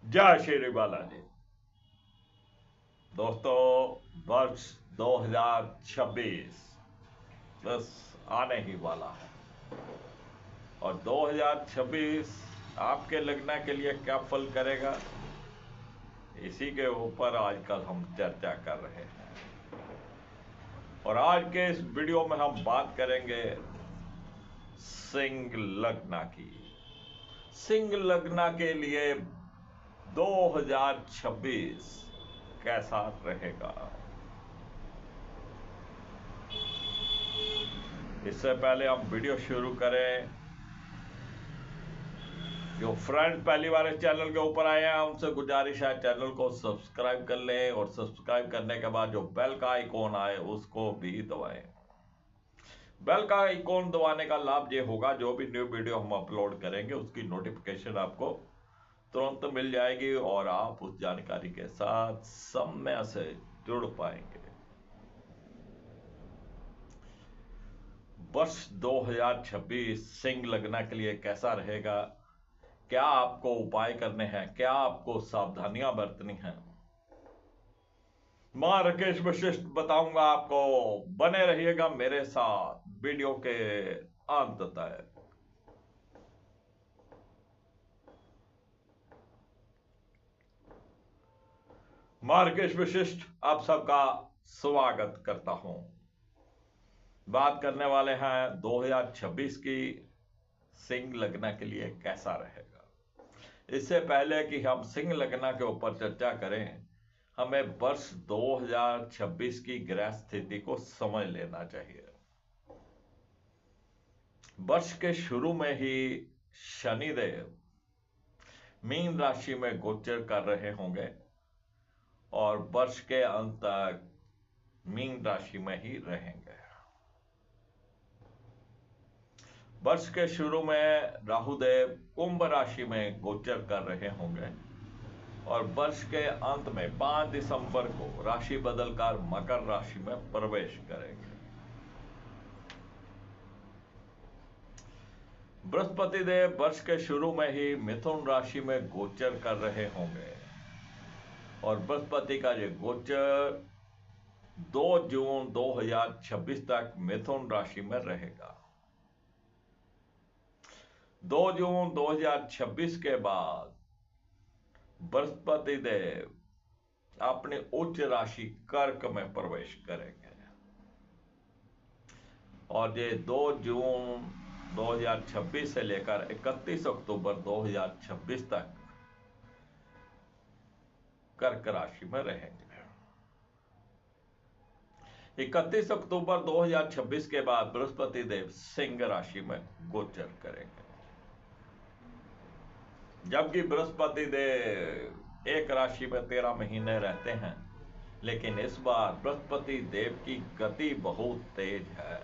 जय श्री बालाजी। दोस्तों, वर्ष 2026 बस आने ही वाला है और 2026 आपके लगना के लिए क्या फल करेगा, इसी के ऊपर आजकल हम चर्चा कर रहे हैं। और आज के इस वीडियो में हम बात करेंगे सिंह लग्ना की। सिंह लग्ना के लिए 2026 कैसा रहेगा। इससे पहले हम वीडियो शुरू करें, जो फ्रेंड पहली बार इस चैनल के ऊपर आए हैं उनसे गुजारिश है चैनल को सब्सक्राइब कर लें और सब्सक्राइब करने के बाद जो बेल का आइकॉन आए उसको भी दबाएं। बेल का आइकॉन दबाने का लाभ ये होगा, जो भी न्यू वीडियो हम अपलोड करेंगे उसकी नोटिफिकेशन आपको तुरंत मिल जाएगी और आप उस जानकारी के साथ समय से जुड़ पाएंगे। वर्ष 2026 सिंह लग्ना के लिए कैसा रहेगा, क्या आपको उपाय करने हैं, क्या आपको सावधानियां बरतनी हैं, मां राकेश वशिष्ठ बताऊंगा आपको। बने रहिएगा मेरे साथ वीडियो के अंत तक। मां राकेश वशिष्ठ आप सबका स्वागत करता हूं। बात करने वाले हैं 2026 की सिंह लग्ना के लिए कैसा रहेगा। इससे पहले कि हम सिंह लग्ना के ऊपर चर्चा करें, हमें वर्ष 2026 की ग्रह स्थिति को समझ लेना चाहिए। वर्ष के शुरू में ही शनिदेव मीन राशि में गोचर कर रहे होंगे और वर्ष के अंत तक मीन राशि में ही रहेंगे। वर्ष के शुरू में राहुदेव कुंभ राशि में गोचर कर रहे होंगे और वर्ष के अंत में 5 दिसंबर को राशि बदलकर मकर राशि में प्रवेश करेंगे। बृहस्पति देव वर्ष के शुरू में ही मिथुन राशि में गोचर कर रहे होंगे और बृहस्पति का ये गोचर 2 जून 2026 तक मिथुन राशि में रहेगा। 2 जून 2026 के बाद बृहस्पति देव अपनी उच्च राशि कर्क में प्रवेश करेंगे और ये 2 जून 2026 से लेकर 31 अक्टूबर 2026 तक कर्क राशि में रहेंगे। 31 अक्टूबर 2026 के बाद बृहस्पति देव सिंह राशि में गोचर करेंगे, जबकि बृहस्पति देव एक राशि में 13 महीने रहते हैं। लेकिन इस बार बृहस्पति देव की गति बहुत तेज है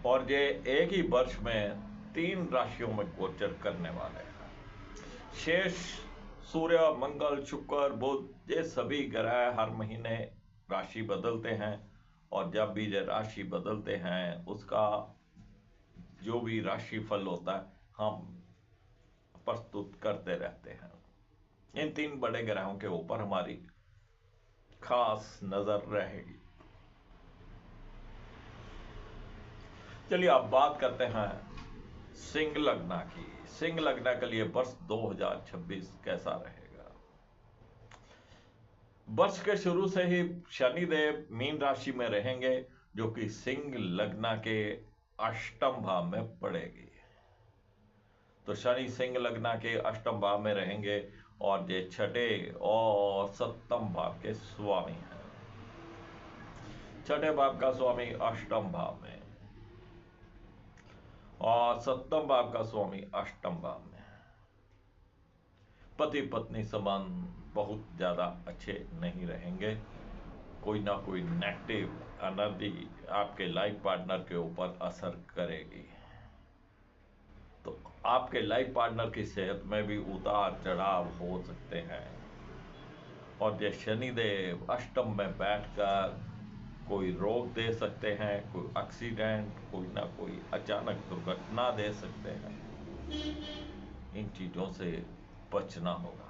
और ये एक ही वर्ष में 3 राशियों में गोचर करने वाले हैं। शेष सूर्य, मंगल, शुक्र, बुध ये सभी ग्रह हर महीने राशि बदलते हैं और जब भी ये राशि बदलते हैं उसका जो भी राशि फल होता है हम प्रस्तुत करते रहते हैं। इन 3 बड़े ग्रहों के ऊपर हमारी खास नजर रहेगी। चलिए अब बात करते हैं सिंह लग्ना की। सिंह लग्ना के लिए वर्ष 2026 कैसा रहेगा। वर्ष के शुरू से ही शनिदेव मीन राशि में रहेंगे, जो कि सिंह लग्ना के अष्टम भाव में पड़ेगी। तो शनि सिंह लग्ना के अष्टम भाव में रहेंगे और ये छठे और सप्तम भाव के स्वामी हैं। छठे भाव का स्वामी अष्टम भाव में और सप्तम भाव का स्वामी अष्टम भाव में। पति पत्नी संबंध बहुत ज्यादा अच्छे नहीं रहेंगे। कोई ना कोई नेगेटिव एनर्जी आपके लाइफ पार्टनर के ऊपर असर करेगी। तो आपके लाइफ पार्टनर की सेहत में भी उतार चढ़ाव हो सकते हैं और ये शनिदेव अष्टम में बैठकर कोई रोग दे सकते हैं, कोई एक्सीडेंट, कोई ना कोई अचानक दुर्घटना दे सकते हैं। इन चीजों से बचना होगा।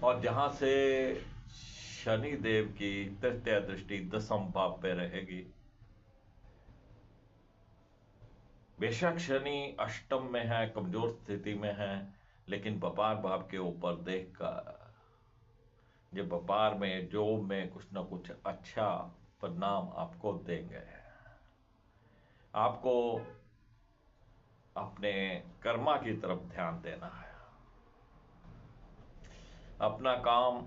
और जहां से शनि देव की तृतीय दृष्टि दसम भाव पे रहेगी, बेशक शनि अष्टम में है, कमजोर स्थिति में है, लेकिन व्यापार भाव के ऊपर देखकर ये व्यापार में जॉब में कुछ ना कुछ अच्छा परिणाम आपको देंगे। आपको अपने कर्मा की तरफ ध्यान देना है, अपना काम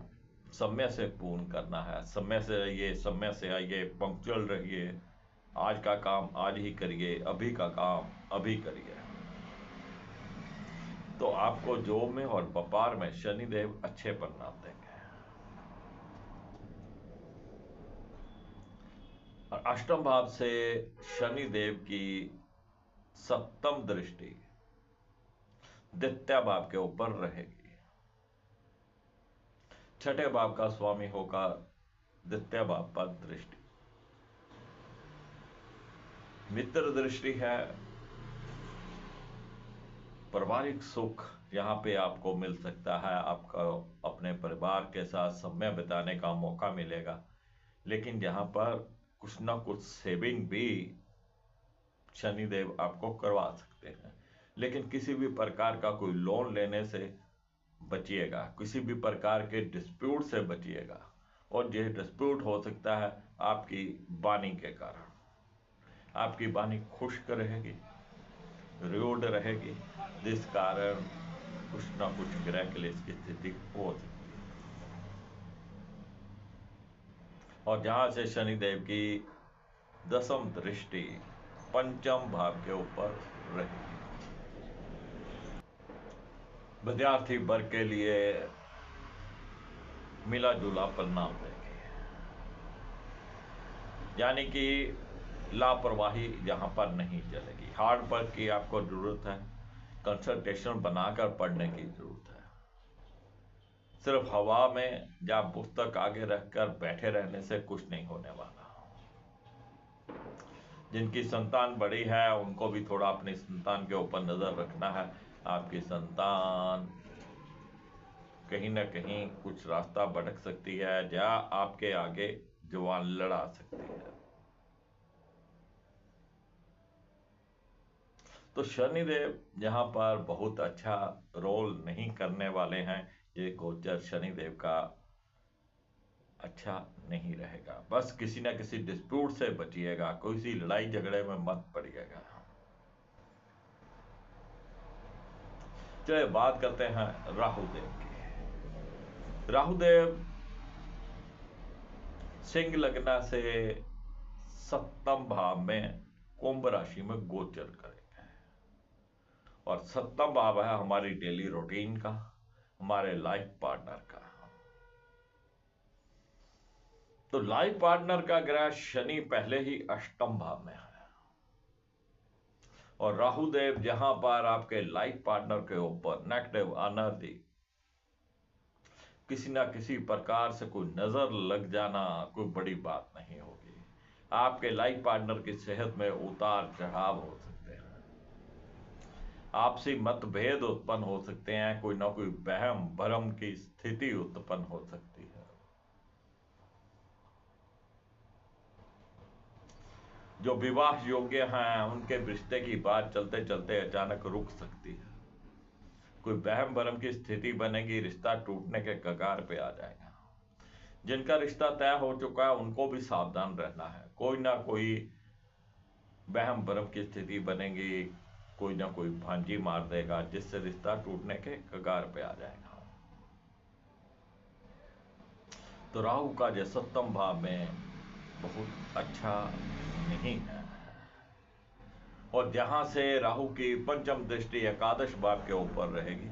समय से पूर्ण करना है। समय से रहिए, समय से आइए, पंक्चुअल रहिए। आज का काम आज ही करिए, अभी का काम अभी करिए। तो आपको जॉब में और व्यापार में शनिदेव अच्छे परिणाम देंगे। और अष्टम भाव से शनिदेव की सप्तम दृष्टि द्वितीय भाव के ऊपर रहेगी। छठे भाव का स्वामी होगा द्वितीय भाव पर दृष्टि। मित्र दृष्टि है। पारिवारिक सुख यहाँ पे आपको मिल सकता है, आपको अपने परिवार के साथ समय बिताने का मौका मिलेगा। लेकिन यहाँ पर कुछ ना कुछ सेविंग भी शनिदेव आपको करवा सकते हैं। लेकिन किसी भी प्रकार का कोई लोन लेने से बचिएगा, किसी भी प्रकार के डिस्प्यूट से बचिएगा। और यह डिस्प्यूट हो सकता है आपकी वाणी के कारण। आपकी वाणी खुश्क रहेगी, रूड रहेगी, जिस कारण कुछ ना कुछ ग्रह क्लेश की स्थिति हो सकती है। और जहां से शनिदेव की दसम दृष्टि पंचम भाव के ऊपर रहेगी, विद्यार्थी वर्ग के लिए मिला जुला परिणाम देंगे। यानी कि लापरवाही यहां पर नहीं चलेगी। हार्ड वर्क की आपको जरूरत है, कंसंट्रेशन बनाकर पढ़ने की जरूरत है। सिर्फ हवा में या पुस्तक आगे रखकर बैठे रहने से कुछ नहीं होने वाला। जिनकी संतान बड़ी है उनको भी थोड़ा अपनी संतान के ऊपर नजर रखना है। आपकी संतान कहीं ना कहीं कुछ रास्ता भटक सकती है या आपके आगे जुबान लड़ा सकती है। तो शनिदेव यहाँ पर बहुत अच्छा रोल नहीं करने वाले हैं। ये गोचर शनिदेव का अच्छा नहीं रहेगा। बस किसी ना किसी डिस्प्यूट से बचिएगा, किसी लड़ाई झगड़े में मत पड़िएगा। चलिए बात करते हैं राहुदेव की। राहुदेव सिंह लग्न से सप्तम भाव में कुंभ राशि में गोचर करेंगे। और सप्तम भाव है हमारी डेली रूटीन का, हमारे लाइफ पार्टनर का। तो लाइफ पार्टनर का ग्रह शनि पहले ही अष्टम भाव में है। और राहुदेव जहां पर आपके लाइफ पार्टनर के ऊपर नेगेटिव एनर्जी, किसी ना किसी प्रकार से कोई नजर लग जाना कोई बड़ी बात नहीं होगी। आपके लाइफ पार्टनर की सेहत में उतार चढ़ाव हो सकते हैं, आपसी मतभेद उत्पन्न हो सकते हैं, कोई ना कोई वहम भरम की स्थिति उत्पन्न हो सकती है। जो विवाह योग्य हैं उनके रिश्ते की बात चलते चलते अचानक रुक सकती है। कोई वहम भरम की स्थिति बनेगी, रिश्ता टूटने के कगार पे आ जाएगा। जिनका रिश्ता तय हो चुका है उनको भी सावधान रहना है। कोई ना कोई वहम भरम की स्थिति बनेगी, कोई ना कोई भांजी मार देगा जिससे रिश्ता टूटने के कगार पे आ जाएगा। तो राहु का जो सप्तम भाव में बहुत अच्छा नहीं है। और जहां से राहु की पंचम दृष्टि एकादश भाव के ऊपर रहेगी,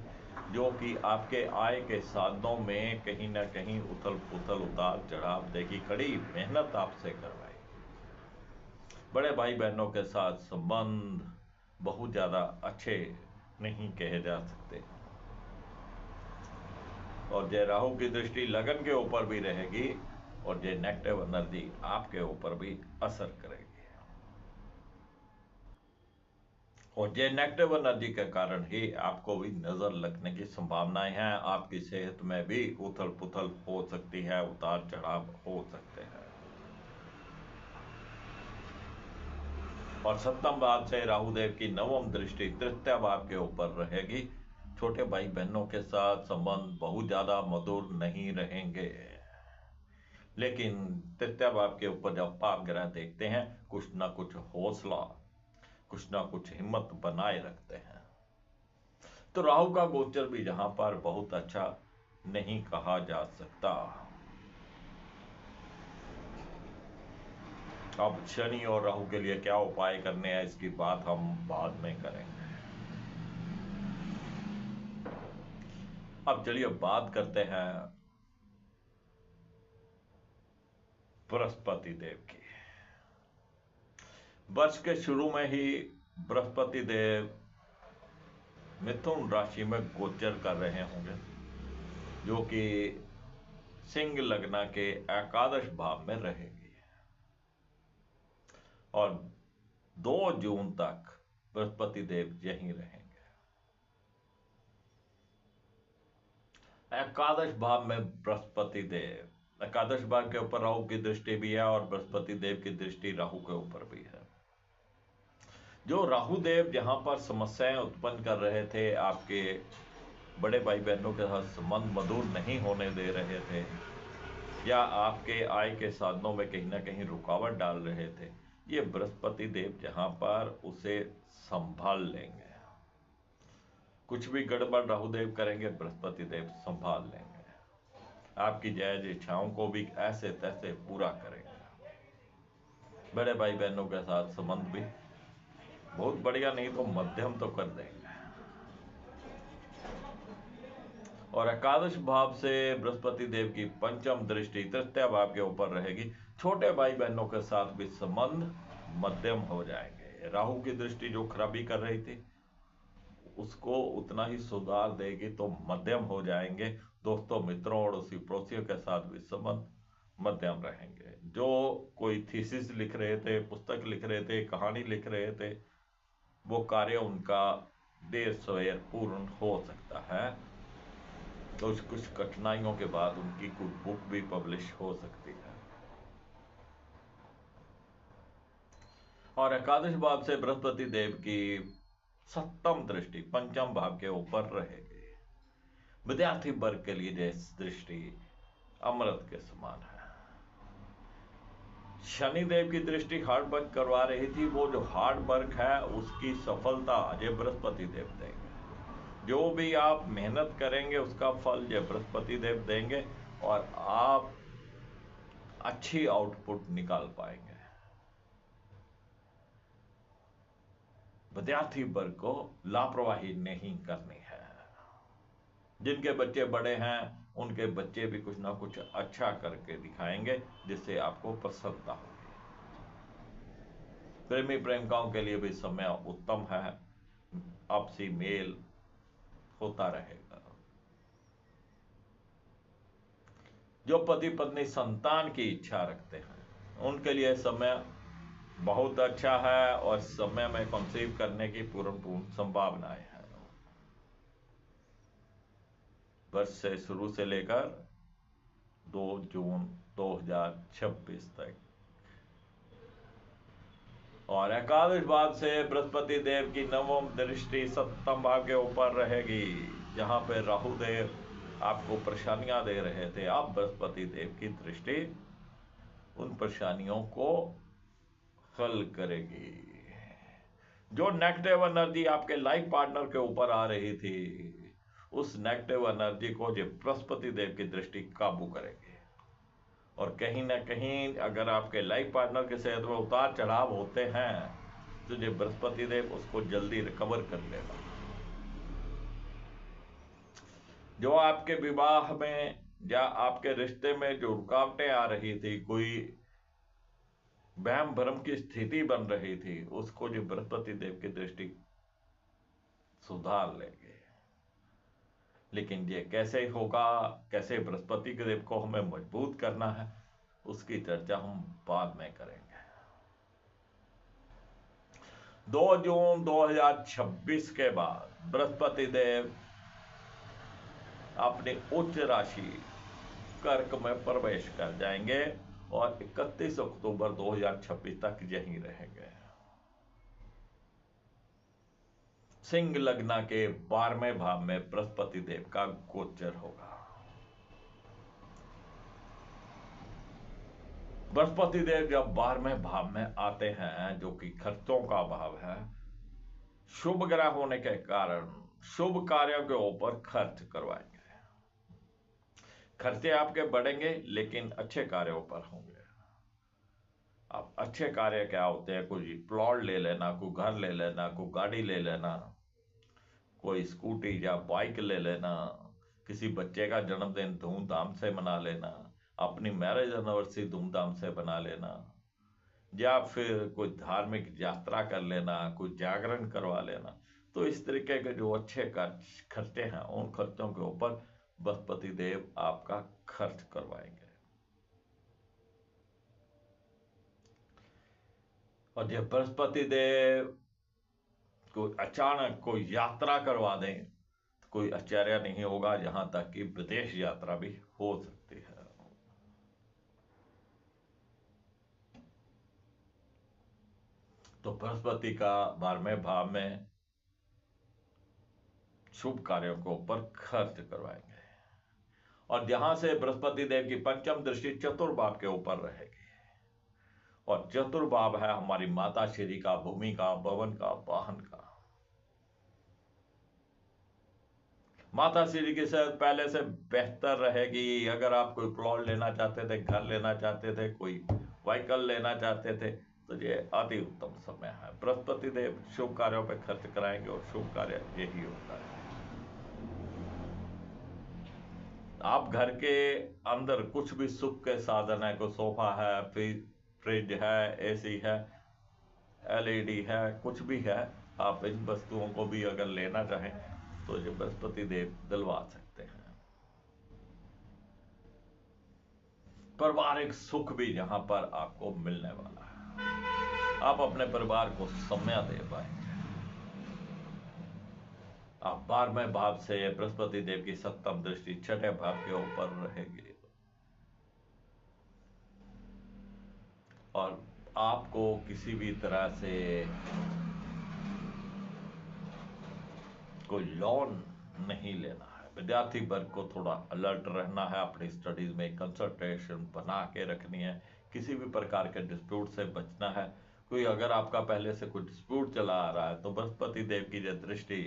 जो कि आपके आय के साधनों में कहीं ना कहीं उथल पुथल उतार चढ़ाव देगी, कड़ी मेहनत आपसे करवाएगी। बड़े भाई बहनों के साथ संबंध बहुत ज्यादा अच्छे नहीं कहे जा सकते। और जय राहु की दृष्टि लगन के ऊपर भी रहेगी और जय नेगेटिव एनर्जी आपके ऊपर भी असर करेगी। और ये नेगेटिव एनर्जी के कारण ही आपको भी नजर लगने की संभावनाएं हैं। आपकी सेहत में भी उथल पुथल हो सकती है, उतार चढ़ाव हो सकते हैं। और सप्तम भाव से राहु देव की नवम दृष्टि तृतीय भाव के ऊपर रहेगी। छोटे भाई बहनों के साथ संबंध बहुत ज्यादा मधुर नहीं रहेंगे, लेकिन तृतीय भाव के ऊपर जब पाप ग्रह देखते हैं, कुछ ना कुछ हौसला, कुछ ना कुछ हिम्मत बनाए रखते हैं। तो राहु का गोचर भी जहां पर बहुत अच्छा नहीं कहा जा सकता। अब शनि और राहु के लिए क्या उपाय करने हैं, इसकी बात हम बाद में करेंगे। अब चलिए बात करते हैं बृहस्पति देव की। वर्ष के शुरू में ही बृहस्पति देव मिथुन राशि में गोचर कर रहे होंगे, जो कि सिंह लग्न के एकादश भाव में रहेगी। और 2 जून तक बृहस्पति देव यहीं रहेंगे। एकादश भाव में बृहस्पति देव, एकादश भाव के ऊपर राहु की दृष्टि भी है और बृहस्पति देव की दृष्टि राहु के ऊपर भी है। जो राहु देव जहां पर समस्याएं उत्पन्न कर रहे थे, आपके बड़े भाई बहनों के साथ संबंध मधुर नहीं होने दे रहे थे, या आपके आय के साधनों में कहीं ना कहीं रुकावट डाल रहे थे, ये बृहस्पति देव जहां पर उसे संभाल लेंगे। कुछ भी गड़बड़ राहु देव करेंगे, बृहस्पति देव संभाल लेंगे। आपकी जायज इच्छाओं को भी ऐसे तैसे पूरा करेंगे। बड़े भाई बहनों के साथ संबंध भी बहुत बढ़िया नहीं तो मध्यम तो कर देंगे। और एकादश भाव से बृहस्पति देव की पंचम दृष्टि तृतीय भाव के ऊपर रहेगी। छोटे भाई बहनों के साथ भी संबंध मध्यम हो जाएंगे। राहु की दृष्टि जो खराबी कर रही थी, उसको उतना ही सुधार देगी, तो मध्यम हो जाएंगे। दोस्तों, मित्रों और उसी पड़ोसियों के साथ भी संबंध मध्यम रहेंगे। जो कोई थीसिस लिख रहे थे, पुस्तक लिख रहे थे, कहानी लिख रहे थे, वो कार्य उनका देर सवेर पूर्ण हो सकता है। तो कुछ कठिनाइयों के बाद उनकी कोई बुक भी पब्लिश हो सकती है। और एकादश भाव से बृहस्पति देव की सप्तम दृष्टि पंचम भाव के ऊपर रहेगी। विद्यार्थी वर्ग के लिए यह दृष्टि अमृत के समान है। शनि देव की दृष्टि हार्ड वर्क करवा रही थी, वो जो हार्ड वर्क है उसकी सफलता ये बृहस्पति देव देंगे। जो भी आप मेहनत करेंगे उसका फल ये बृहस्पति देव देंगे, और आप अच्छी आउटपुट निकाल पाएंगे। विद्यार्थी वर्ग को लापरवाही नहीं करनी है। जिनके बच्चे बड़े हैं, उनके बच्चे भी कुछ ना कुछ अच्छा करके दिखाएंगे, जिससे आपको प्रसन्नता होगी। प्रेमी प्रेमिकाओं के लिए भी समय उत्तम है, आपसी मेल होता रहेगा। जो पति पत्नी संतान की इच्छा रखते हैं, उनके लिए समय बहुत अच्छा है, और समय में कंसीव करने की पूर्ण संभावनाएं हैं। वर्ष से शुरू से लेकर 2 जून 2026 तक। और एकादश भाव से बृहस्पति देव की नवम दृष्टि सप्तम भाव के ऊपर रहेगी, जहां पे राहु देव आपको परेशानियां दे रहे थे। अब बृहस्पति देव की दृष्टि उन परेशानियों को हल करेगी। जो नेगेटिव एनर्जी आपके लाइफ पार्टनर के ऊपर आ रही थी, उस नेगेटिव एनर्जी को जो बृहस्पति देव की दृष्टि काबू करेगी। और कहीं ना कहीं अगर आपके लाइफ पार्टनर के सेहत में उतार चढ़ाव होते हैं, तो जो बृहस्पति देव उसको जल्दी रिकवर कर लेगा। जो आपके विवाह में या आपके रिश्ते में जो रुकावटें आ रही थी, कोई वहम भ्रम की स्थिति बन रही थी, उसको जो बृहस्पति देव की दृष्टि सुधार लेंगे। लेकिन ये कैसे होगा, कैसे बृहस्पति देव को हमें मजबूत करना है, उसकी चर्चा हम बाद में करेंगे। 2 जून 2026 के बाद बृहस्पति देव अपनी उच्च राशि कर्क में प्रवेश कर जाएंगे और 31 अक्टूबर 2026 तक यहीं रहेंगे। सिंह लग्न के 12वें भाव में बृहस्पति देव का गोचर होगा। बृहस्पति देव जब 12वें भाव में आते हैं, जो कि खर्चों का भाव है, शुभ ग्रह होने के कारण शुभ कार्यों के ऊपर खर्च करवाएंगे। खर्चे आपके बढ़ेंगे लेकिन अच्छे कार्यों पर होंगे। अब अच्छे कार्य क्या होते हैं? कोई प्लॉट ले लेना, कोई घर ले लेना, कोई गाड़ी ले लेना, कोई स्कूटी या बाइक ले लेना, किसी बच्चे का जन्मदिन धूमधाम से मना लेना, अपनी मैरिज एनिवर्सरी धूमधाम से बना लेना, या फिर कोई धार्मिक यात्रा कर लेना, कोई जागरण करवा लेना। तो इस तरीके के जो अच्छे खर्चे हैं, उन खर्चों के ऊपर बृहस्पति देव आपका खर्च करवाएंगे। और जब बृहस्पति देव कोई अचानक कोई यात्रा करवा दें तो कोई आश्चर्य नहीं होगा, यहां तक कि विदेश यात्रा भी हो सकती है। तो बृहस्पति का 12वें भाव में शुभ कार्यों के ऊपर खर्च करवाएंगे। और जहां से बृहस्पति देव की पंचम दृष्टि चतुर्भाव के ऊपर रहेगी, और चतुर्भाव है हमारी माता श्री का, भूमि का, भवन का, वाहन का। माता श्री की सेहत पहले से बेहतर रहेगी। अगर आप कोई प्लॉट लेना चाहते थे, घर लेना चाहते थे, कोई व्हीकल लेना चाहते थे, तो ये अति उत्तम समय है। बृहस्पति देव शुभ कार्यों पर खर्च कराएंगे और शुभ कार्य यही होता है। आप घर के अंदर कुछ भी सुख के साधन है, कोई सोफा है, फ्रिज है, एसी है, एलईडी है, कुछ भी है, आप इन वस्तुओं को भी अगर लेना चाहें तो ये बृहस्पति देव दिलवा सकते हैं। पारिवारिक सुख भी यहां पर आपको मिलने वाला है। आप अपने परिवार को समय दे पाएंगे। आप 12वें भाव से बृहस्पति देव की सप्तम दृष्टि 6ठे भाव के ऊपर रहेगी और आपको किसी भी तरह से कोई लोन नहीं लेना है। विद्यार्थी वर्ग को थोड़ा अलर्ट रहना है, अपनी स्टडीज में कंसंट्रेशन बना के रखनी है, किसी भी प्रकार के डिस्प्यूट से बचना है। कोई अगर आपका पहले से कोई डिस्प्यूट चला आ रहा है तो बृहस्पति देव की जो दृष्टि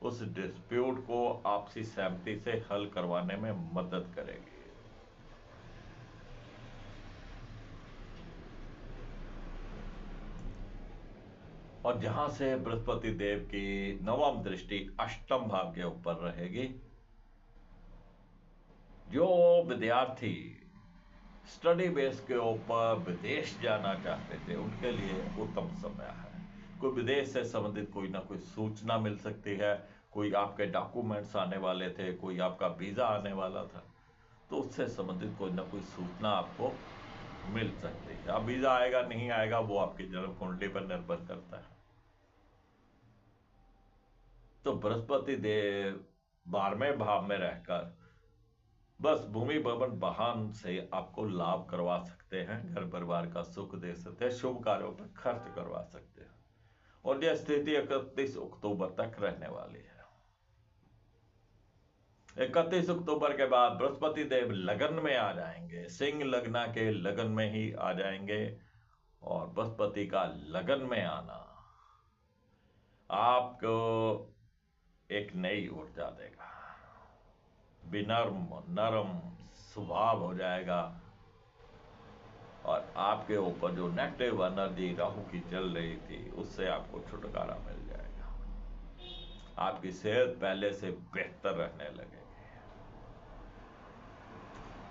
उस डिस्प्यूट को आपसी सहमति से हल करवाने में मदद करेगी। और जहां से बृहस्पति देव की नवम दृष्टि अष्टम भाव के ऊपर रहेगी, जो विद्यार्थी स्टडी बेस के ऊपर विदेश जाना चाहते थे उनके लिए उत्तम समय है। कोई विदेश से संबंधित कोई ना कोई सूचना मिल सकती है, कोई आपके डॉक्यूमेंट्स आने वाले थे, कोई आपका वीजा आने वाला था, तो उससे संबंधित कोई ना कोई सूचना आपको मिल सकती है। अब वीजा आएगा नहीं आएगा वो आपकी जन्म कुंडली पर निर्भर करता है। तो बृहस्पति देव 12वें भाव में रहकर बस भूमि भवन वाहन से आपको लाभ करवा सकते हैं, घर परिवार का सुख दे सकते हैं, शुभ कार्यों पर खर्च करवा सकते हैं। और यह स्थिति 31 अक्टूबर तक रहने वाली है। 31 अक्टूबर के बाद बृहस्पति देव लगन में आ जाएंगे, सिंह लग्न के लगन में ही आ जाएंगे। और बृहस्पति का लगन में आना आपको एक नई ऊर्जा देगा, विनम्र नरम स्वभाव हो जाएगा और आपके ऊपर जो नेगेटिव एनर्जी राहु की चल रही थी उससे आपको छुटकारा मिल जाएगा। आपकी सेहत पहले से बेहतर रहने लगेगी।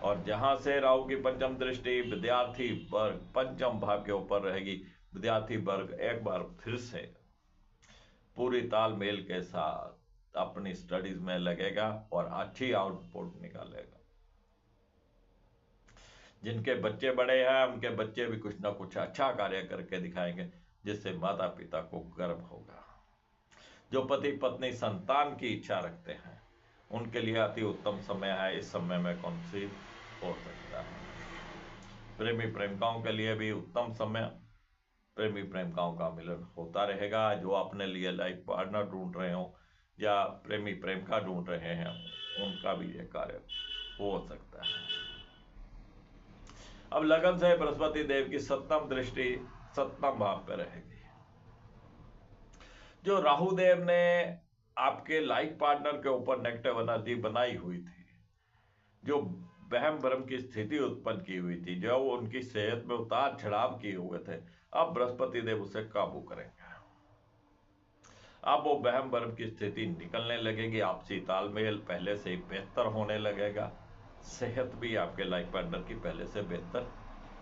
और जहां से राहु की पंचम दृष्टि विद्यार्थी वर्ग पंचम भाव के ऊपर रहेगी, विद्यार्थी वर्ग एक बार फिर से पूरी तालमेल के साथ अपनी स्टडीज में लगेगा और अच्छी आउटपुट निकालेगा। जिनके बच्चे बड़े हैं उनके बच्चे भी कुछ ना कुछ अच्छा कार्य करके दिखाएंगे। जिससे माता पिता को गर्व होगा। जो पति पत्नी संतान की इच्छा रखते हैं उनके लिए अति उत्तम समय है। इस समय में कौन सी हो सकता है? प्रेमी प्रेमिकाओं के लिए भी उत्तम समय, प्रेमी प्रेमिकाओं का मिलन होता रहेगा। जो अपने लिए लाइफ पार्टनर ढूंढ रहे हो या प्रेमी प्रेमिका ढूंढ रहे हैं उनका भी यह कार्य हो सकता है। अब लगन से बृहस्पति देव की सप्तम दृष्टि सप्तम भाव पर रहेगी। जो राहु देव ने आपके लाइफ पार्टनर के ऊपर नेगेटिव एनर्जी बनाई हुई थी, जो वहम भ्रम की स्थिति उत्पन्न की हुई थी, जो उनकी सेहत में उतार चढ़ाव किए हुए थे, अब बृहस्पति देव उसे काबू करेंगे। अब वो वहम भ्रम की स्थिति निकलने लगेगी। आपसी तालमेल पहले से ही बेहतर होने लगेगा। सेहत भी आपके लाइफ पार्टनर की पहले से बेहतर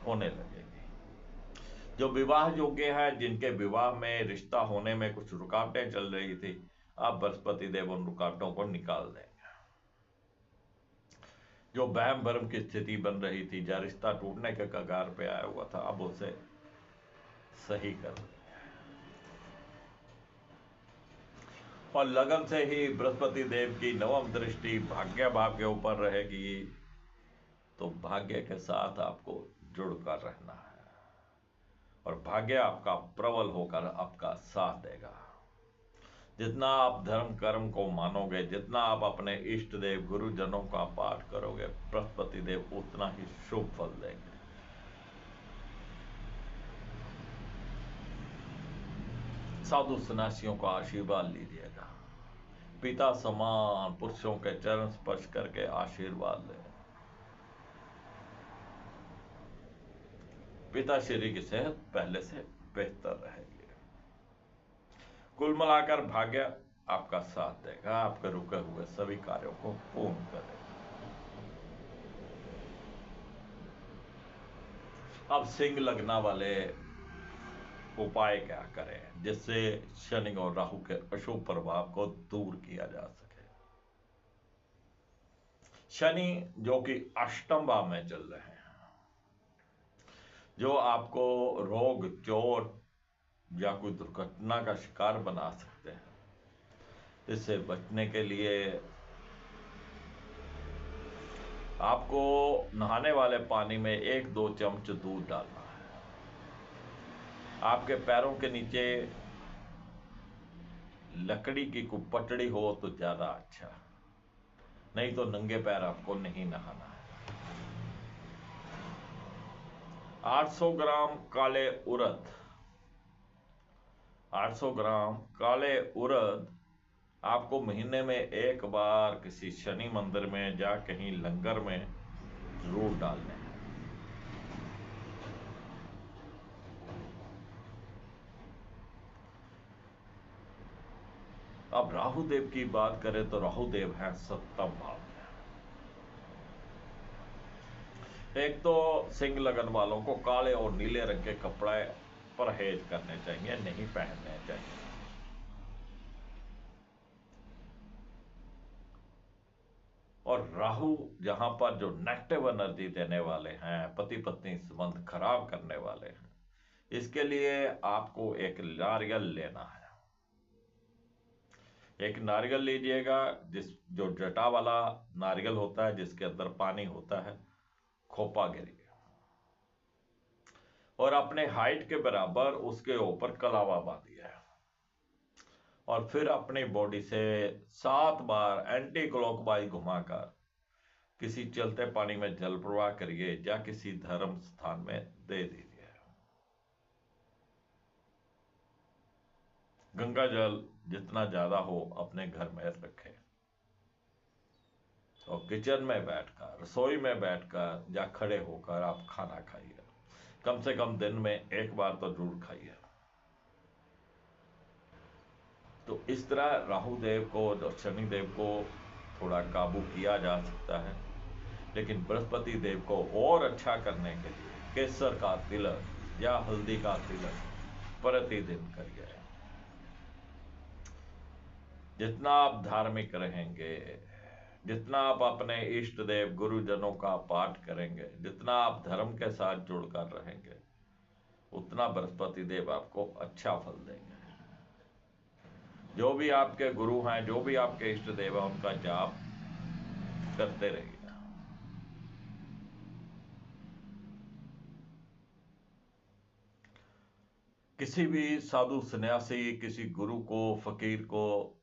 होने लगेगी। जो विवाह योग्य हैं, जिनके विवाह में रिश्ता होने में कुछ रुकावटें चल रही थी, अब बृहस्पति देव उन रुकावटों को निकाल देंगे। जो वहम भ्रम की स्थिति बन रही थी, जहाँ रिश्ता टूटने के कगार पे आया हुआ था, अब उसे सही कर देंगे। और लगन से ही बृहस्पति देव की नवम दृष्टि भाग्य भाव के ऊपर रहेगी, तो भाग्य के साथ आपको जुड़कर रहना है और भाग्य आपका प्रबल होकर आपका साथ देगा। जितना आप धर्म कर्म को मानोगे, जितना आप अपने इष्ट देव गुरुजनों का पाठ करोगे, बृहस्पति देव उतना ही शुभ फल देंगे। साधु सन्यासियों का आशीर्वाद लीजिएगा। पिता समान पुरुषों के चरण स्पर्श करके आशीर्वाद लें। पिताश्री की सेहत पहले से बेहतर रहेगी। कुल मिलाकर भाग्य आपका साथ देगा, आपके रुके हुए सभी कार्यों को पूर्ण करेगा। अब सिंह लगना वाले उपाय क्या करें जिससे शनि और राहु के अशुभ प्रभाव को दूर किया जा सके? शनि जो कि अष्टम भाव में चल रहे हैं, जो आपको रोग, चोट या कोई दुर्घटना का शिकार बना सकते हैं, इससे बचने के लिए आपको नहाने वाले पानी में 1-2 चम्मच दूध डालना है। आपके पैरों के नीचे लकड़ी की कोई पटड़ी हो तो ज्यादा अच्छा, नहीं तो नंगे पैर आपको नहीं नहाना है। 800 ग्राम काले उड़द, 800 ग्राम काले उड़द आपको महीने में एक बार किसी शनि मंदिर में या कहीं लंगर में जरूर डालने हैं। अब राहु देव की बात करें तो राहु देव है सप्तम भाव में। एक तो सिंह लगन वालों को काले और नीले रंग के कपड़े परहेज करने चाहिए, नहीं पहनने चाहिए। और राहु जहां पर जो नेगेटिव एनर्जी देने वाले हैं, पति पत्नी संबंध खराब करने वाले हैं, इसके लिए आपको एक नारियल लेना है। एक नारियल लीजिएगा, जो जटा वाला नारियल होता है, जिसके अंदर पानी होता है, खोपा गिरिए और अपने हाइट के बराबर उसके ऊपर कलावा बांधिए और फिर अपनी बॉडी से 7 बार एंटी क्लॉकवाइज घुमाकर किसी चलते पानी में जल प्रवाह करिए या किसी धर्म स्थान में दे दीजिए। गंगा जल जितना ज्यादा हो अपने घर में रखें और किचन में बैठकर, रसोई में बैठकर या खड़े होकर आप खाना खाइए। कम से कम दिन में एक बार तो जरूर खाइए। तो इस तरह राहु देव को और शनि देव को थोड़ा काबू किया जा सकता है। लेकिन बृहस्पति देव को और अच्छा करने के लिए केसर का तिलक या हल्दी का तिलक प्रतिदिन करिए। जितना आप धार्मिक रहेंगे, जितना आप अपने इष्ट देव गुरुजनों का पाठ करेंगे, जितना आप धर्म के साथ जुड़कर रहेंगे, उतना बृहस्पति देव आपको अच्छा फल देंगे। जो भी आपके गुरु हैं, जो भी आपके इष्ट देव हैं, उनका जाप करते रहिए। किसी भी साधु सन्यासी, किसी गुरु को, फकीर को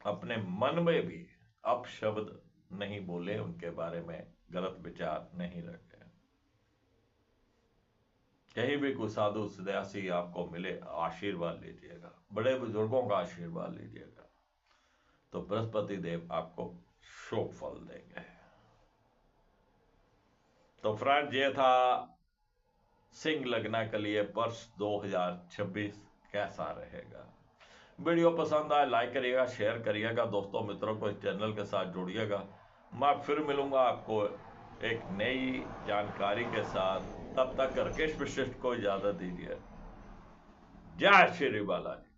अपने मन में भी अपशब्द नहीं बोले, उनके बारे में गलत विचार नहीं रखे। कहीं भी कोई साधु सन्यासी आपको मिले, आशीर्वाद लीजिएगा, बड़े बुजुर्गों का आशीर्वाद लीजिएगा, तो बृहस्पति देव आपको शुभ फल देंगे। तो फ्रेंड, ये था सिंह लग्न के लिए वर्ष 2026 कैसा रहेगा। वीडियो पसंद आए लाइक करिएगा, शेयर करिएगा, दोस्तों मित्रों को इस चैनल के साथ जोड़िएगा। मैं फिर मिलूंगा आपको एक नई जानकारी के साथ। तब तक राकेश वशिष्ठ को इजाजत दीजिए। जय श्री बालाजी।